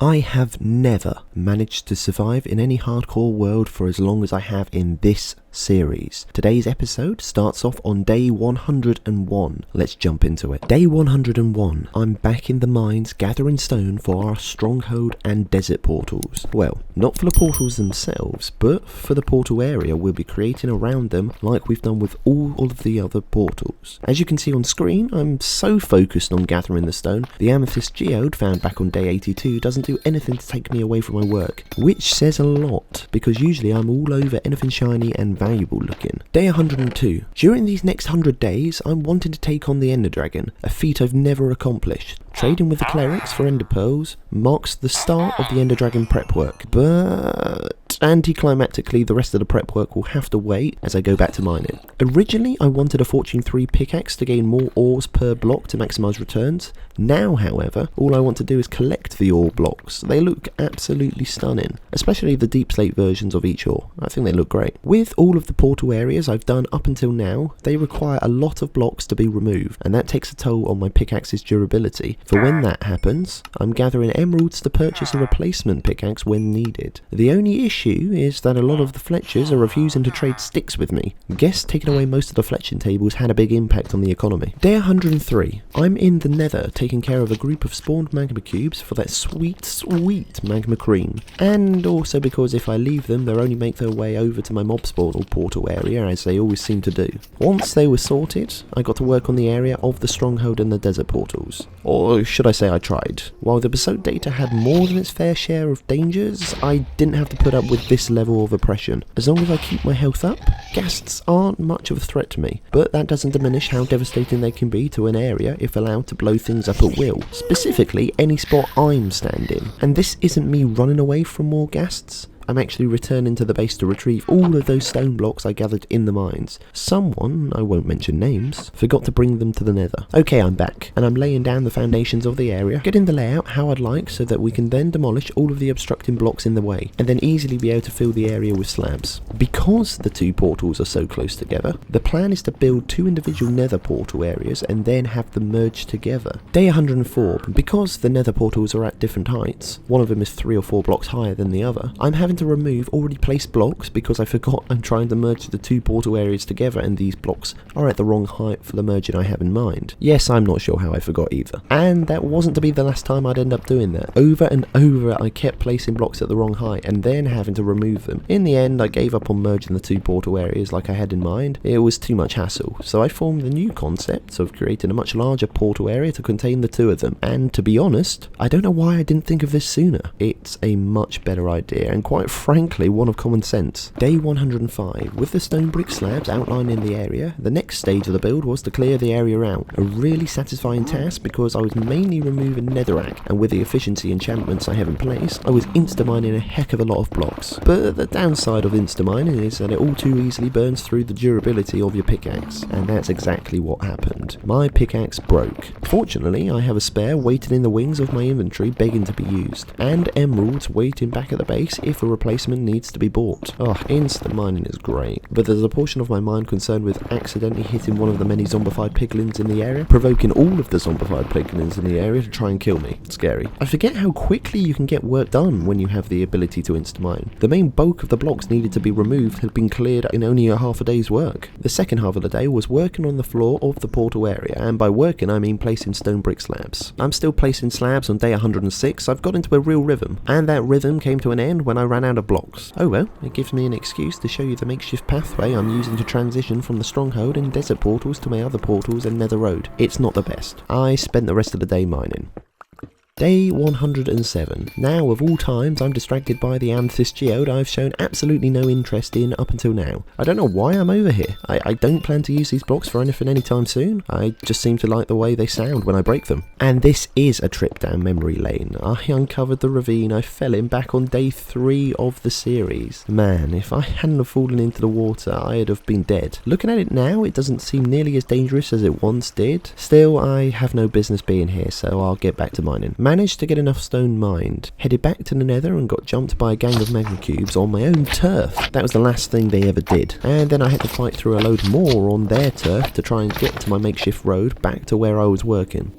I have never managed to survive in any hardcore world for as long as I have in this series. Today's episode starts off on day 101. Let's jump into it. Day 101. I'm back in the mines gathering stone for our Stronghold and desert portals. Well, not for the portals themselves, but for the portal area we'll be creating around them like we've done with all of the other portals. As you can see on screen, I'm so focused on gathering the stone, the amethyst geode found back on day 82 doesn't do anything to take me away from my work, which says a lot, because usually I'm all over anything shiny and valuable looking. Day 102. During these next 100 days, I'm wanting to take on the Ender Dragon, a feat I've never accomplished. Trading with the clerics for Ender Pearls marks the start of the Ender Dragon prep work, but anticlimactically the rest of the prep work will have to wait as I go back to mining. Originally I wanted a Fortune 3 pickaxe to gain more ores per block to maximise returns. Now, however, all I want to do is collect the ore blocks. They look absolutely stunning, especially the deep slate versions of each ore. I think they look great. With all of the portal areas I've done up until now, they require a lot of blocks to be removed, and that takes a toll on my pickaxe's durability. For when that happens, I'm gathering emeralds to purchase a replacement pickaxe when needed. The only issue is that a lot of the Fletchers are refusing to trade sticks with me. Guess taking away most of the fletching tables had a big impact on the economy. Day 103. I'm in the nether taking care of a group of spawned magma cubes for that sweet magma cream. And also because if I leave them, they'll only make their way over to my mob spawn or portal area, as they always seem to do. Once they were sorted, I got to work on the area of the Stronghold and the desert portals. Or should I say I tried. While the Basalt data had more than its fair share of dangers, I didn't have to put up with this level of oppression. As long as I keep my health up, ghasts aren't much of a threat to me, but that doesn't diminish how devastating they can be to an area if allowed to blow things up at will, specifically any spot I'm standing. And this isn't me running away from more ghasts. I'm actually returning to the base to retrieve all of those stone blocks I gathered in the mines. Someone, I won't mention names, forgot to bring them to the nether. Okay, I'm back, and I'm laying down the foundations of the area, getting the layout how I'd like so that we can then demolish all of the obstructing blocks in the way, and then easily be able to fill the area with slabs. Because the two portals are so close together, the plan is to build two individual nether portal areas and then have them merge together. Day 104. Because the nether portals are at different heights, one of them is 3 or 4 blocks higher than the other, I'm having to remove already placed blocks because I forgot I'm trying to merge the two portal areas together and these blocks are at the wrong height for the merging I have in mind. Yes, I'm not sure how I forgot either. And that wasn't to be the last time I'd end up doing that. Over and over I kept placing blocks at the wrong height and then having to remove them. In the end I gave up on merging the two portal areas like I had in mind. It was too much hassle, so I formed the new concept of creating a much larger portal area to contain the two of them. And to be honest, I don't know why I didn't think of this sooner. It's a much better idea and quite frankly one of common sense. Day 105. With the stone brick slabs outlining the area, the next stage of the build was to clear the area out. A really satisfying task because I was mainly removing netherrack, and with the efficiency enchantments I have in place, I was insta-mining a heck of a lot of blocks. But the downside of insta-mining is that it all too easily burns through the durability of your pickaxe, and that's exactly what happened. My pickaxe broke. Fortunately, I have a spare waiting in the wings of my inventory begging to be used, and emeralds waiting back at the base if a replacement needs to be bought. Oh, instant mining is great, but there's a portion of my mind concerned with accidentally hitting one of the many zombified piglins in the area, provoking all of the zombified piglins in the area to try and kill me. It's scary. I forget how quickly you can get work done when you have the ability to insta-mine. The main bulk of the blocks needed to be removed had been cleared in only a half a day's work. The second half of the day was working on the floor of the portal area, and by working I mean placing stone brick slabs. I'm still placing slabs on day 106. I've got into a real rhythm, and that rhythm came to an end when I ran out of blocks. Oh well, it gives me an excuse to show you the makeshift pathway I'm using to transition from the Stronghold and desert portals to my other portals and nether road. It's not the best. I spent the rest of the day mining. Day 107. Now, of all times, I'm distracted by the amethyst geode I've shown absolutely no interest in up until now. I don't know why I'm over here. I don't plan to use these blocks for anything anytime soon. I just seem to like the way they sound when I break them. And this is a trip down memory lane. I uncovered the ravine I fell in back on day 3 of the series. Man, if I hadn't have fallen into the water, I'd have been dead. Looking at it now, it doesn't seem nearly as dangerous as it once did. Still, I have no business being here, so I'll get back to mining. Managed to get enough stone mined, headed back to the nether and got jumped by a gang of magma cubes on my own turf. That was the last thing they ever did. And then I had to fight through a load more on their turf to try and get to my makeshift road back to where I was working.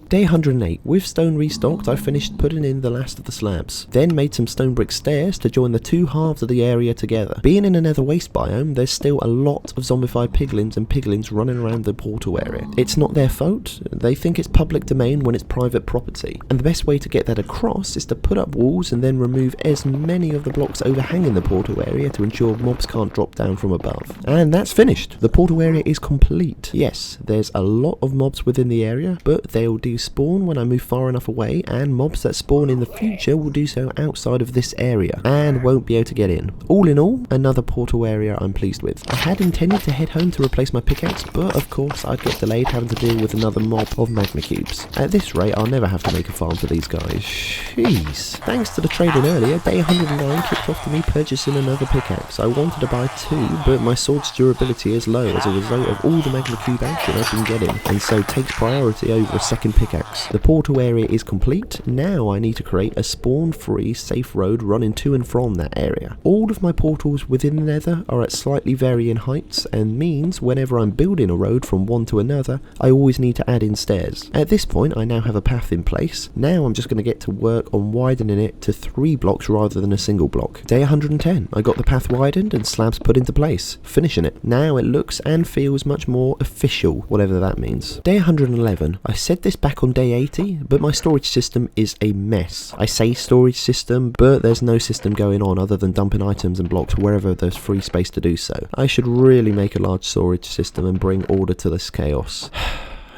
Day 108. With stone restocked, I finished putting in the last of the slabs. Then made some stone brick stairs to join the two halves of the area together. Being in a nether waste biome, there's still a lot of zombified piglins and piglins running around the portal area. It's not their fault. They think it's public domain when it's private property. And the best way to get that across is to put up walls and then remove as many of the blocks overhanging the portal area to ensure mobs can't drop down from above. And that's finished. The portal area is complete. Yes, there's a lot of mobs within the area, but they'll do spawn when I move far enough away, and mobs that spawn in the future will do so outside of this area and won't be able to get in. All in all, another portal area I'm pleased with. I had intended to head home to replace my pickaxe, but of course I'd get delayed having to deal with another mob of magma cubes. At this rate, I'll never have to make a farm for these guys. Jeez. Thanks to the trading earlier, day 109 kicked off to me purchasing another pickaxe. I wanted to buy two, but my sword's durability is low as a result of all the magma cube action I've been getting, and so takes priority over a second pickaxe. The portal area is complete. Now I need to create a spawn-free, safe road running to and from that area. All of my portals within the nether are at slightly varying heights, and means whenever I'm building a road from one to another, I always need to add in stairs. At this point, I now have a path in place. Now I'm just going to get to work on widening it to 3 blocks rather than a single block. Day 110, I got the path widened and slabs put into place, finishing it. Now it looks and feels much more official, whatever that means. Day 111, I said this back on day 80, but my storage system is a mess. I say storage system, but there's no system going on other than dumping items and blocks wherever there's free space to do so. I should really make a large storage system and bring order to this chaos.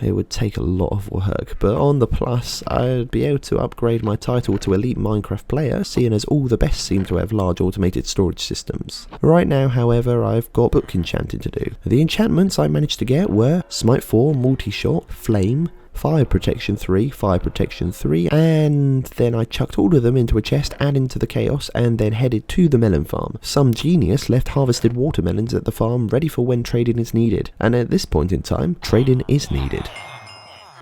It would take a lot of work, but on the plus, I'd be able to upgrade my title to Elite Minecraft Player, seeing as all the best seem to have large automated storage systems. Right now, however, I've got book enchanting to do. The enchantments I managed to get were Smite 4, Multi-Shot, Flame, Fire Protection 3, Fire Protection 3, and then I chucked all of them into a chest, adding to the chaos, and then headed to the melon farm. Some genius left harvested watermelons at the farm ready for when trading is needed, and at this point in time, trading is needed.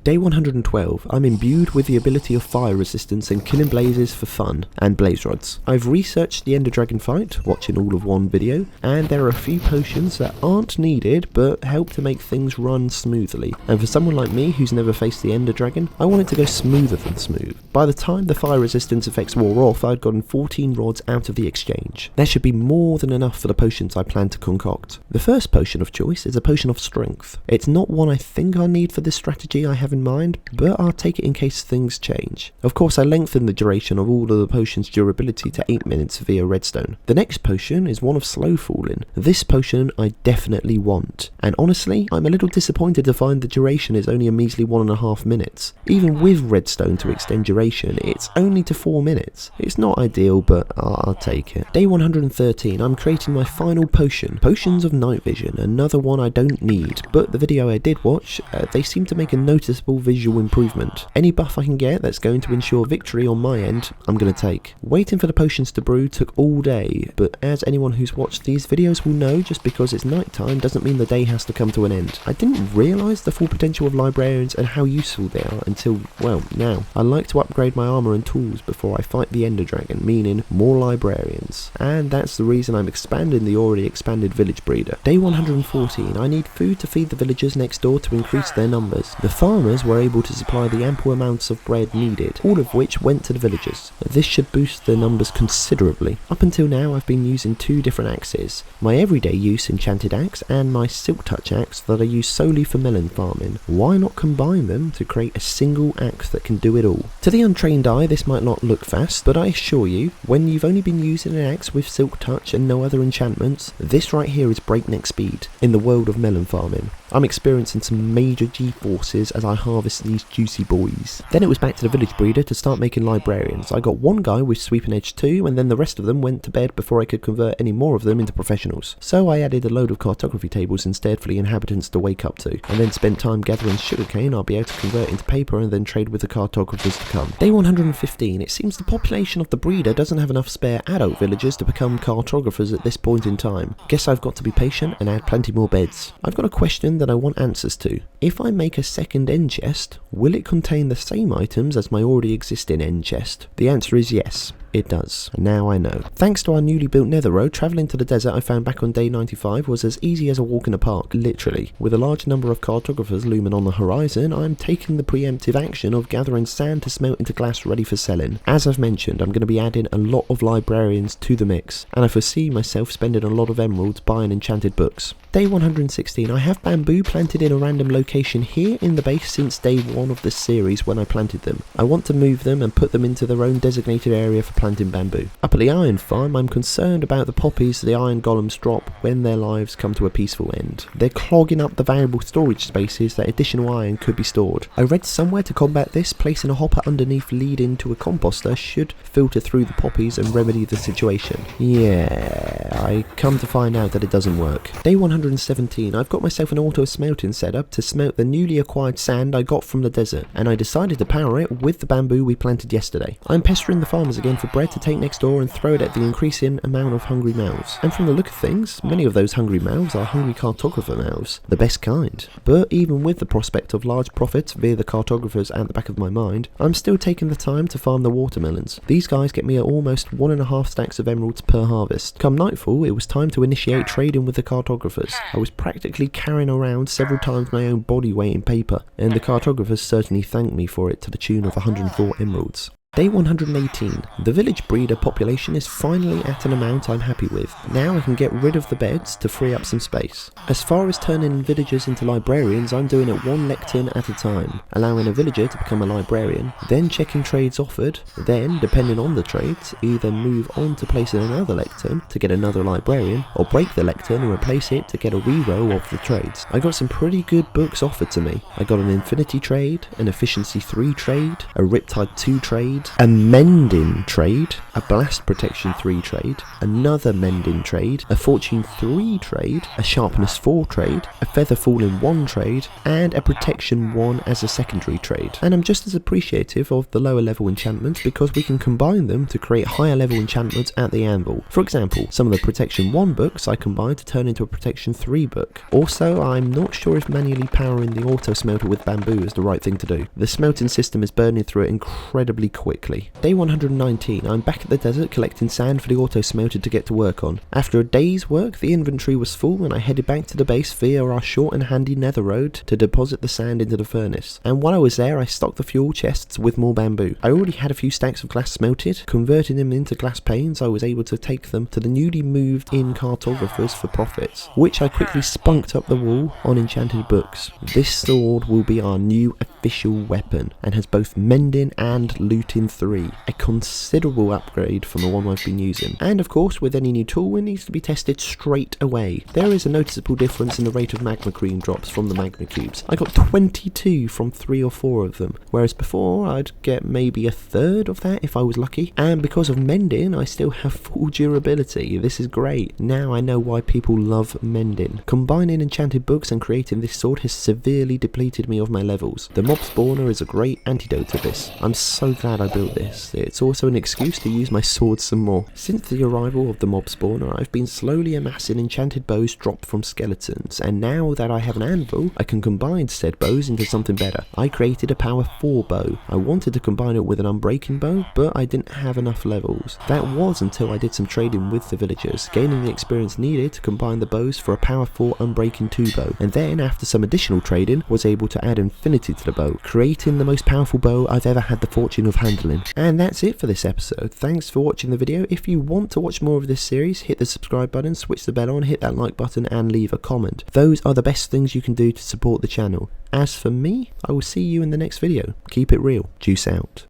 Day 112, I'm imbued with the ability of fire resistance and killing blazes for fun, and blaze rods. I've researched the Ender Dragon fight, watching all of one video, and there are a few potions that aren't needed but help to make things run smoothly. And for someone like me who's never faced the Ender Dragon, I want it to go smoother than smooth. By the time the fire resistance effects wore off, I'd gotten 14 rods out of the exchange. There should be more than enough for the potions I plan to concoct. The first potion of choice is a potion of strength. It's not one I think I need for this strategy I have in mind, but I'll take it in case things change. Of course, I lengthened the duration of all of the potion's durability to 8 minutes via redstone. The next potion is one of slow falling. This potion I definitely want, and honestly, I'm a little disappointed to find the duration is only a measly 1.5 minutes. Even with redstone to extend duration, it's only to 4 minutes. It's not ideal, but I'll take it. Day 113, I'm creating my final potion, Potions of Night Vision, another one I don't need, but the video I did watch, they seem to make a noticeable visual improvement. Any buff I can get that's going to ensure victory on my end, I'm going to take. Waiting for the potions to brew took all day, but as anyone who's watched these videos will know, just because it's night time doesn't mean the day has to come to an end. I didn't realise the full potential of librarians and how useful they are until, well, now. I like to upgrade my armour and tools before I fight the Ender Dragon, meaning more librarians. And that's the reason I'm expanding the already expanded village breeder. Day 114, I need food to feed the villagers next door to increase their numbers. The farmers were able to supply the ample amounts of bread needed, all of which went to the villagers. This should boost their numbers considerably. Up until now I've been using 2 different axes, my everyday use enchanted axe and my silk touch axe that I use solely for melon farming. Why not combine them to create a single axe that can do it all? To the untrained eye this might not look fast, but I assure you, when you've only been using an axe with silk touch and no other enchantments, this right here is breakneck speed in the world of melon farming. I'm experiencing some major G-forces as I harvest these juicy boys. Then it was back to the village breeder to start making librarians. I got one guy with sweeping edge 2, and then the rest of them went to bed before I could convert any more of them into professionals. So I added a load of cartography tables instead for the inhabitants to wake up to, and then spent time gathering sugarcane I'll be able to convert into paper and then trade with the cartographers to come. Day 115, it seems the population of the breeder doesn't have enough spare adult villagers to become cartographers at this point in time. Guess I've got to be patient and add plenty more beds. I've got a question that I want answers to. If I make a second end chest, will it contain the same items as my already existing end chest? The answer is yes. it does. Now I know. Thanks to our newly built nether road, travelling to the desert I found back on day 95 was as easy as a walk in a park, literally. With a large number of cartographers looming on the horizon, I'm taking the preemptive action of gathering sand to smelt into glass ready for selling. As I've mentioned, I'm going to be adding a lot of librarians to the mix, and I foresee myself spending a lot of emeralds buying enchanted books. Day 116, I have bamboo planted in a random location here in the base since day 1 of this series when I planted them. I want to move them and put them into their own designated area for planting bamboo. Up at the iron farm, I'm concerned about the poppies the iron golems drop when their lives come to a peaceful end. They're clogging up the valuable storage spaces that additional iron could be stored. I read somewhere to combat this, placing a hopper underneath leading to a composter should filter through the poppies and remedy the situation. Yeah, I come to find out that it doesn't work. Day 117, I've got myself an auto smelting setup to smelt the newly acquired sand I got from the desert, and I decided to power it with the bamboo we planted yesterday. I'm pestering the farmers again for bread to take next door and throw it at the increasing amount of hungry mouths. And from the look of things, many of those hungry mouths are hungry cartographer mouths, the best kind. But even with the prospect of large profits via the cartographers at the back of my mind, I'm still taking the time to farm the watermelons. These guys get me almost 1.5 stacks of emeralds per harvest. Come nightfall, it was time to initiate trading with the cartographers. I was practically carrying around several times my own body weight in paper, and the cartographers certainly thanked me for it to the tune of 104 emeralds. Day 118. The village breeder population is finally at an amount I'm happy with. Now I can get rid of the beds to free up some space. As far as turning villagers into librarians, I'm doing it 1 lectern at a time, allowing a villager to become a librarian, then checking trades offered, then, depending on the trades, either move on to placing another lectern to get another librarian, or break the lectern and replace it to get a reroll of the trades. I got some pretty good books offered to me. I got an Infinity trade, an Efficiency 3 trade, a Riptide 2 trade, a Mending trade, a Blast Protection 3 trade, another Mending trade, a Fortune 3 trade, a Sharpness 4 trade, a Feather Falling 1 trade, and a Protection 1 as a secondary trade. And I'm just as appreciative of the lower level enchantments because we can combine them to create higher level enchantments at the anvil. For example, some of the Protection 1 books I combined to turn into a Protection 3 book. Also, I'm not sure if manually powering the auto smelter with bamboo is the right thing to do. The smelting system is burning through it incredibly quickly. Day 119, I'm back at the desert collecting sand for the auto smelter to get to work on. After a day's work, the inventory was full and I headed back to the base via our short and handy nether road to deposit the sand into the furnace. And while I was there, I stocked the fuel chests with more bamboo. I already had a few stacks of glass smelted. Converting them into glass panes, I was able to take them to the newly moved in cartographers for profits, which I quickly spunked up the wall on enchanted books. This sword will be our new official weapon and has both mending and looting 3, a considerable upgrade from the one I've been using. And of course, with any new tool, it needs to be tested straight away. There is a noticeable difference in the rate of magma cream drops from the magma cubes. I got 22 from 3 or 4 of them, whereas before I'd get maybe a third of that if I was lucky. And because of mending, I still have full durability. This is great. Now I know why people love mending. Combining enchanted books and creating this sword has severely depleted me of my levels. The mob spawner is a great antidote to this. I'm so glad I built this. It's also an excuse to use my sword some more. Since the arrival of the mob spawner, I've been slowly amassing enchanted bows dropped from skeletons, and now that I have an anvil, I can combine said bows into something better. I created a power 4 bow. I wanted to combine it with an unbreaking bow, but I didn't have enough levels. That was until I did some trading with the villagers, gaining the experience needed to combine the bows for a power 4 unbreaking 2 bow, and then after some additional trading, was able to add infinity to the bow, creating the most powerful bow I've ever had the fortune of handling. And that's it for this episode. Thanks for watching the video. If you want to watch more of this series, hit the subscribe button, switch the bell on, hit that like button and leave a comment. Those are the best things you can do to support the channel. As for me, I will see you in the next video. Keep it real. Juice out.